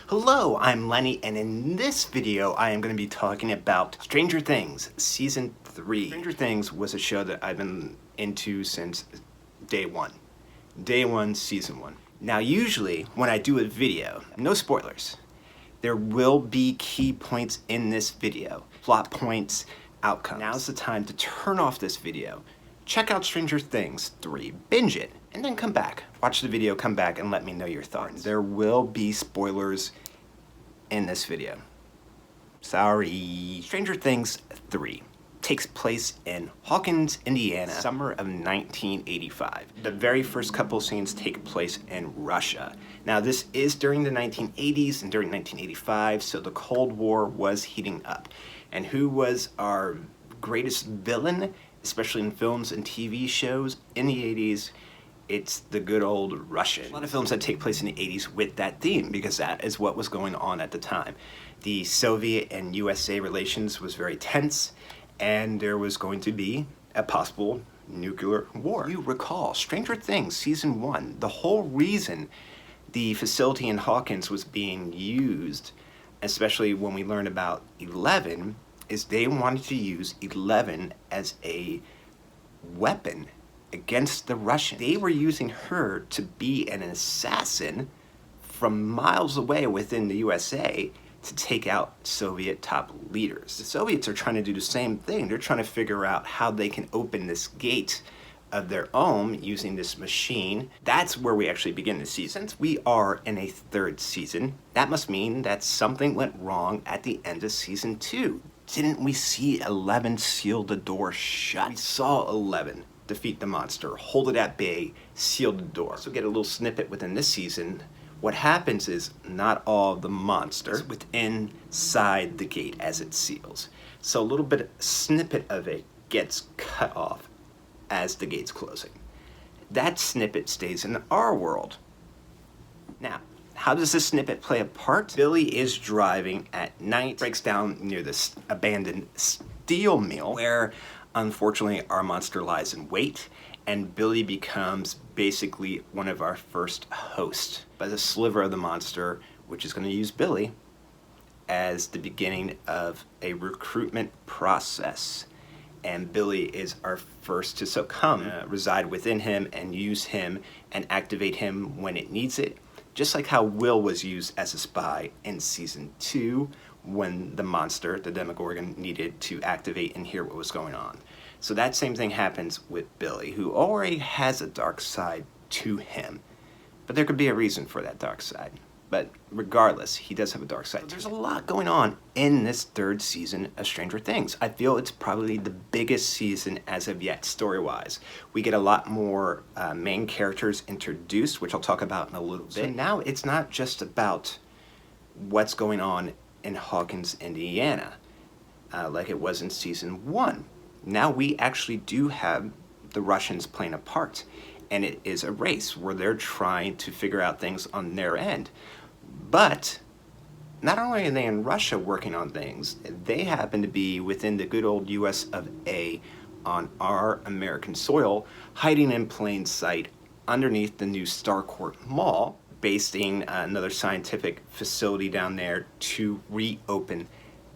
Hello, I'm Lenny, and in this video I am going to be talking about Stranger Things Season 3. Stranger Things was a show that I've been into since day one. Day one, Season 1. Now usually when I do a video, no spoilers, there will be key points in this video, plot points, outcomes. Now's the time to turn off this video, check out Stranger Things 3, binge it, and then come back. Watch the video, come back, and let me know your thoughts. There will be spoilers in this video. Sorry. Stranger Things 3 takes place in Hawkins, Indiana, summer of 1985. The very first couple scenes take place in Russia. Now this is during the 1980s and during 1985, so the Cold War was heating up. And who was our greatest villain, especially in films and TV shows in the 80s? It's the good old Russian. A lot of films that take place in the 80s with that theme because that is what was going on at the time. The Soviet and USA relations was very tense, and there was going to be a possible nuclear war. You recall Stranger Things Season 1, the whole reason the facility in Hawkins was being used, especially when we learned about 11, is they wanted to use 11 as a weapon against the Russians. They were using her to be an assassin from miles away within the USA to take out Soviet top leaders. The Soviets are trying to do the same thing. They're trying to figure out how they can open this gate of their own using this machine. That's where we actually begin the season. Since we are in a third season, that must mean that something went wrong at the end of Season 2. Didn't we see 11 seal the door shut? We saw 11 defeat the monster, hold it at bay, seal the door. So get a little snippet within this season. What happens is not all the monsters within inside the gate as it seals. So a little bit snippet of it gets cut off as the gate's closing. That snippet stays in our world. Now, how does this snippet play a part? Billy is driving at night, breaks down near this abandoned steel mill where unfortunately our monster lies in wait, and Billy becomes basically one of our first hosts. By the sliver of the monster, which is going to use Billy as the beginning of a recruitment process. And Billy is our first to succumb, reside within him and use him and activate him when it needs it. Just like how Will was used as a spy in Season 2 when the monster, the Demogorgon, needed to activate and hear what was going on. So that same thing happens with Billy, who already has a dark side to him. But there could be a reason for that dark side. But regardless, he does have a dark side. So there's a lot going on in this third season of Stranger Things. I feel it's probably the biggest season as of yet, story-wise. We get a lot more main characters introduced, which I'll talk about in a little bit. So now it's not just about what's going on in Hawkins, Indiana, like it was in Season 1. Now we actually do have the Russians playing a part, and it is a race where they're trying to figure out things on their end. But not only are they in Russia working on things, they happen to be within the good old US of A on our American soil, hiding in plain sight underneath the new Starcourt Mall, basing another scientific facility down there to reopen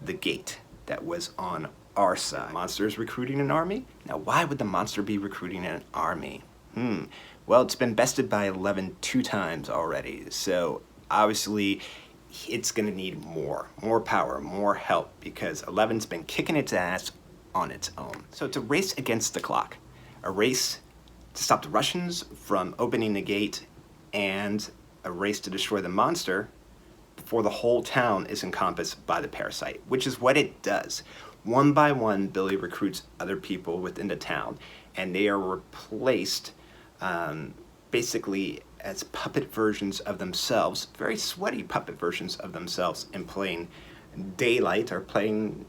the gate that was on our side. Monster is recruiting an army? Now why would the monster be recruiting an army? Well, it's been bested by 11 2 times already, so obviously it's going to need more power, more help, because 11's been kicking its ass on its own. So it's a race against the clock, a race to stop the Russians from opening the gate, and a race to destroy the monster before the whole town is encompassed by the parasite, which is what it does. One by one, Billy recruits other people within the town, and they are replaced basically as puppet versions of themselves, very sweaty puppet versions of themselves in plain daylight or plain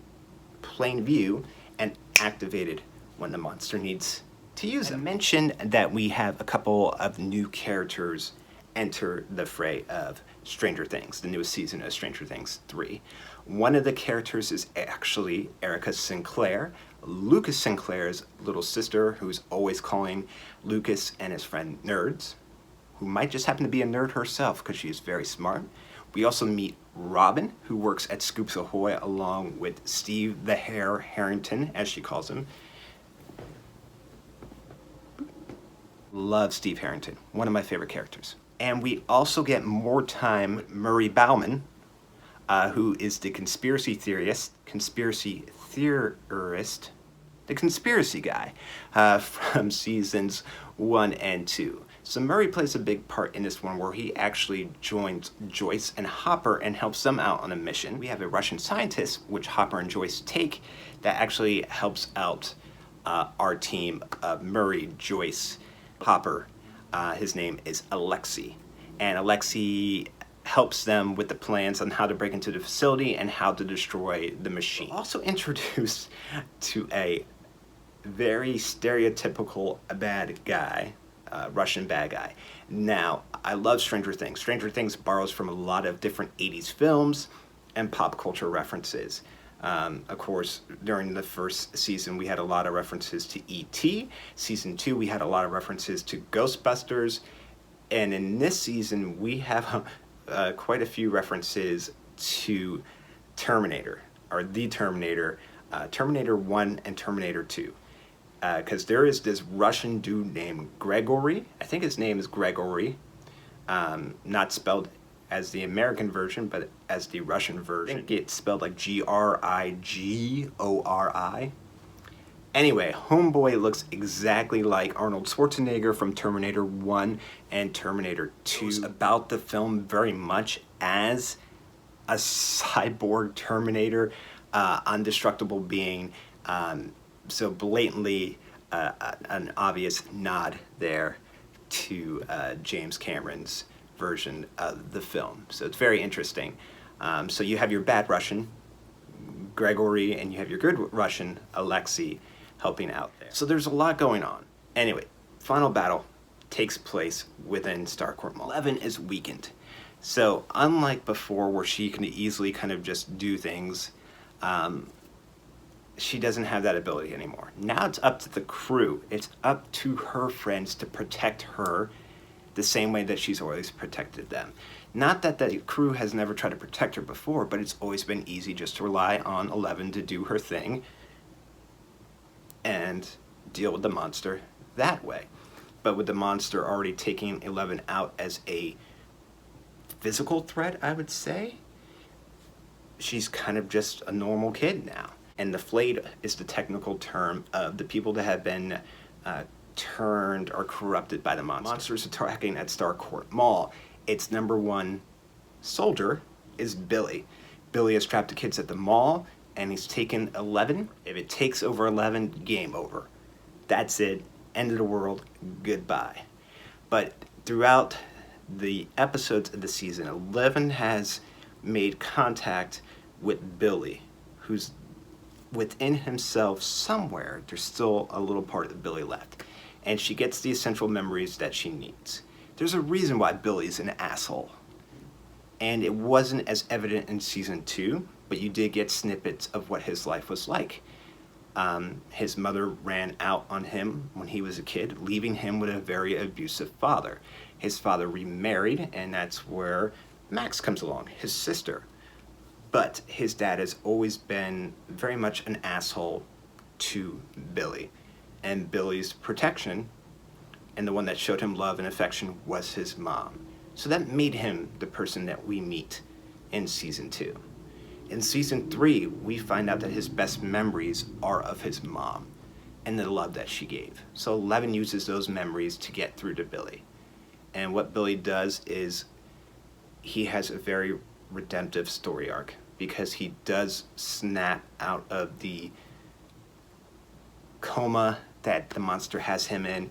view, and activated when the monster needs to use them. I mentioned that we have a couple of new characters enter the fray of Stranger Things, the newest season of Stranger Things 3. One of the characters is actually Erica Sinclair, Lucas Sinclair's little sister, who's always calling Lucas and his friend nerds, who might just happen to be a nerd herself because she is very smart. We also meet Robin, who works at Scoops Ahoy, along with Steve the Hare Harrington, as she calls him. Love Steve Harrington, one of my favorite characters. And we also get more time with Murray Bauman, who is the conspiracy guy from seasons 1 and 2. So Murray plays a big part in this one, where he actually joins Joyce and Hopper and helps them out on a mission. We have a Russian scientist, which Hopper and Joyce take, that actually helps out our team of Murray, Joyce, Hopper. His name is Alexei. And Alexei helps them with the plans on how to break into the facility and how to destroy the machine. We're also introduced to a very stereotypical bad guy, Russian bad guy. Now, I love Stranger Things. Stranger Things borrows from a lot of different 80s films and pop culture references. Of course, during the first season, we had a lot of references to E.T. Season 2, we had a lot of references to Ghostbusters. And in this season, we have quite a few references to Terminator, or the Terminator, Terminator 1 and Terminator 2. Because there is this Russian dude named Gregory. I think his name is Gregory, not spelled as the American version, but as the Russian version. I think it's spelled like Grigori. Anyway, Homeboy looks exactly like Arnold Schwarzenegger from Terminator 1 and Terminator 2. It's about the film very much as a cyborg Terminator, indestructible being, so blatantly an obvious nod there to James Cameron's version of the film. So it's very interesting. So you have your bad Russian, Gregory, and you have your good Russian, Alexei, helping out there. So there's a lot going on. Anyway, final battle takes place within Starcourt Mall. 11 is weakened. So unlike before, where she can easily kind of just do things, she doesn't have that ability anymore. Now it's up to the crew. It's up to her friends to protect her the same way that she's always protected them. Not that the crew has never tried to protect her before, but it's always been easy just to rely on 11 to do her thing and deal with the monster that way. But with the monster already taking 11 out as a physical threat, I would say, she's kind of just a normal kid now. And the flayed is the technical term of the people that have been turned or corrupted by the monster. Monsters attacking at Starcourt Mall. Its number one soldier is Billy. Billy has trapped the kids at the mall, and he's taken 11. If it takes over 11, game over. That's it. End of the world. Goodbye. But throughout the episodes of the season, 11 has made contact with Billy, who's within himself somewhere. There's still a little part of Billy left. And she gets the essential memories that she needs. There's a reason why Billy's an asshole. And it wasn't as evident in season 2, but you did get snippets of what his life was like. His mother ran out on him when he was a kid, leaving him with a very abusive father. His father remarried, and that's where Max comes along, his sister. But his dad has always been very much an asshole to Billy. And Billy's protection, and the one that showed him love and affection, was his mom. So that made him the person that we meet in season 2. In season 3, we find out that his best memories are of his mom and the love that she gave. So 11 uses those memories to get through to Billy. And what Billy does is he has a very redemptive story arc, because he does snap out of the coma that the monster has him in,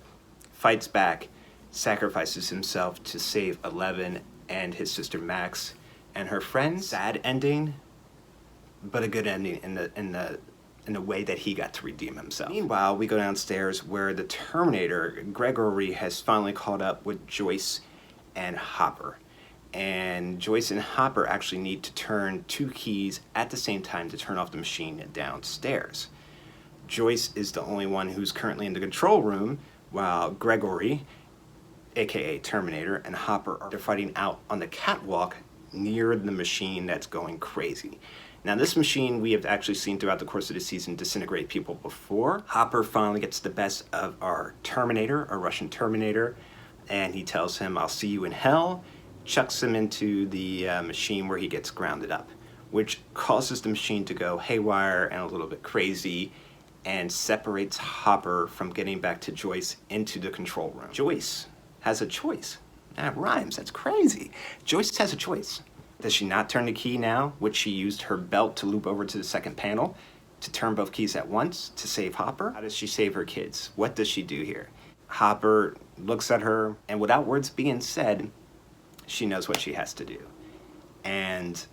fights back, sacrifices himself to save 11 and his sister Max and her friends. Sad ending, but a good ending in the way that he got to redeem himself. Meanwhile, we go downstairs where the Terminator, Gregory, has finally caught up with Joyce and Hopper. And Joyce and Hopper actually need to turn 2 keys at the same time to turn off the machine downstairs. Joyce is the only one who's currently in the control room, while Gregory, aka Terminator, and Hopper are fighting out on the catwalk near the machine that's going crazy. Now this machine we have actually seen throughout the course of the season disintegrate people before. Hopper finally gets the best of our Terminator, our Russian Terminator, and he tells him, "I'll see you in hell," chucks him into the machine where he gets grounded up, which causes the machine to go haywire and a little bit crazy and separates Hopper from getting back to Joyce into the control room. Joyce has a choice. That rhymes, that's crazy. Joyce has a choice. Does she not turn the key now, which she used her belt to loop over to the second panel to turn both keys at once to save Hopper? How does she save her kids? What does she do here? Hopper looks at her, and without words being said, she knows what she has to do. And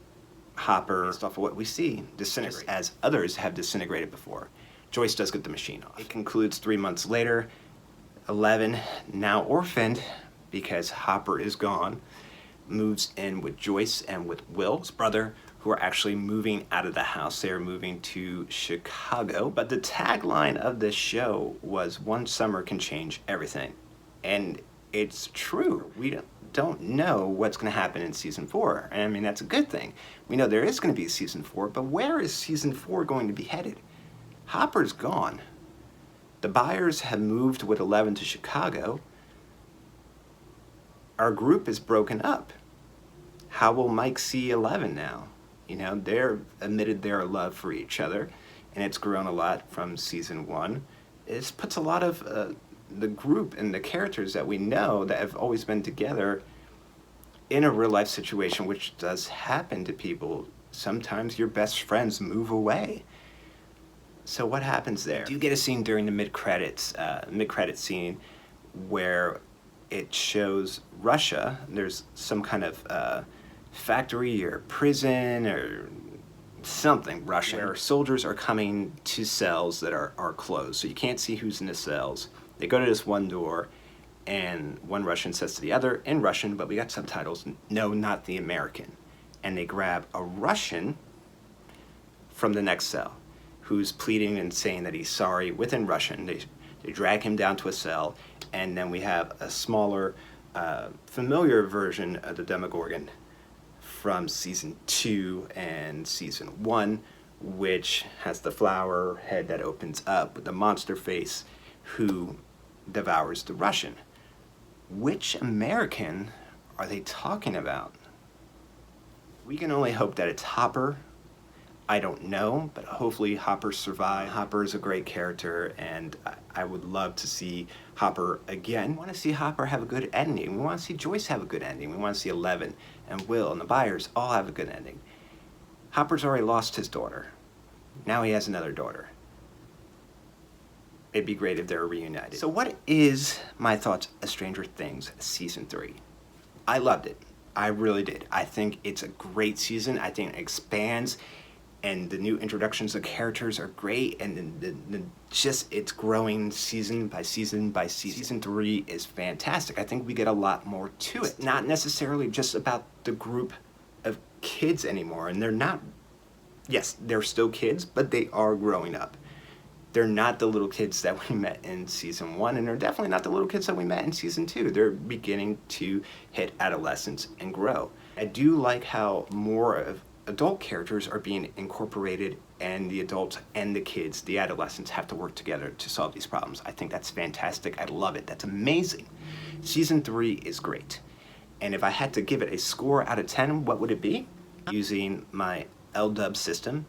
Hopper, based off of what we see, disintegrates, as others have disintegrated before. Joyce does get the machine off. It concludes 3 months later. 11, now orphaned because Hopper is gone, moves in with Joyce and with Will's brother, who are actually moving out of the house. They are moving to Chicago. But the tagline of this show was, "One summer can change everything." And it's true. We don't know what's going to happen in season 4. And I mean, that's a good thing. We know there is going to be a season 4, but where is season 4 going to be headed? Hopper's gone. The Byers have moved with 11 to Chicago. Our group is broken up. How will Mike see 11 now? You know, they're admitted their love for each other, and it's grown a lot from season 1. It puts a lot of the group and the characters that we know that have always been together in a real life situation, which does happen to people. Sometimes your best friends move away. So what happens there? You get a scene during the mid-credit scene where it shows Russia. There's some kind of factory or prison or something Russian, where soldiers are coming to cells that are closed. So you can't see who's in the cells. They go to this one door, and one Russian says to the other in Russian, but we got subtitles, "No, not the American." And they grab a Russian from the next cell who's pleading and saying that he's sorry within Russian. They drag him down to a cell, and then we have a smaller, familiar version of the Demogorgon from season 2 and season 1, which has the flower head that opens up with the monster face who devours the Russian. Which American are they talking about? We can only hope that it's Hopper. I don't know, but hopefully Hopper survives. Hopper is a great character, and I would love to see Hopper again. We want to see Hopper have a good ending. We want to see Joyce have a good ending. We want to see 11 and Will and the Byers all have a good ending. Hopper's already lost his daughter. Now he has another daughter. It'd be great if they were reunited. So what is my thoughts of Stranger Things Season 3? I loved it. I really did. I think it's a great season. I think it expands, and the new introductions of characters are great, and it's growing season by season by season. Season 3 is fantastic. I think we get a lot more to it. It's not necessarily just about the group of kids anymore, and they're not, yes, they're still kids, but they are growing up. They're not the little kids that we met in season 1, and they're definitely not the little kids that we met in season 2. They're beginning to hit adolescence and grow. I do like how more of adult characters are being incorporated, and the adults and the kids, the adolescents, have to work together to solve these problems. I think that's fantastic. I love it. That's amazing. Season 3 is great. And if I had to give it a score out of 10, what would it be? Using my LDub system.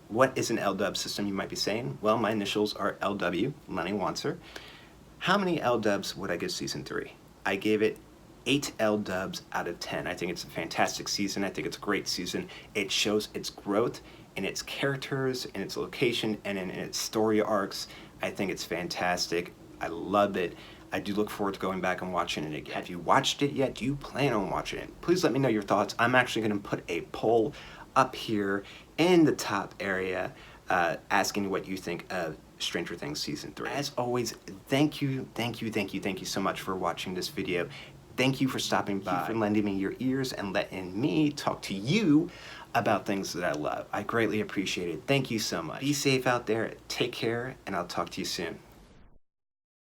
What is an LDub system, you might be saying? Well, my initials are LW, Lenny Wanser. How many LDubs would I give season 3? I gave it 8 LDubs out of 10. I think it's a fantastic season. I think it's a great season. It shows its growth in its characters, in its location, and in its story arcs. I think it's fantastic. I love it. I do look forward to going back and watching it again. Have you watched it yet? Do you plan on watching it? Please let me know your thoughts. I'm actually going to put a poll up here in the top area asking what you think of Stranger Things Season 3. As always, thank you so much for watching this video. Thank you for stopping by, for lending me your ears and letting me talk to you about things that I love. I greatly appreciate it. Thank you so much. Be safe out there, take care, and I'll talk to you soon.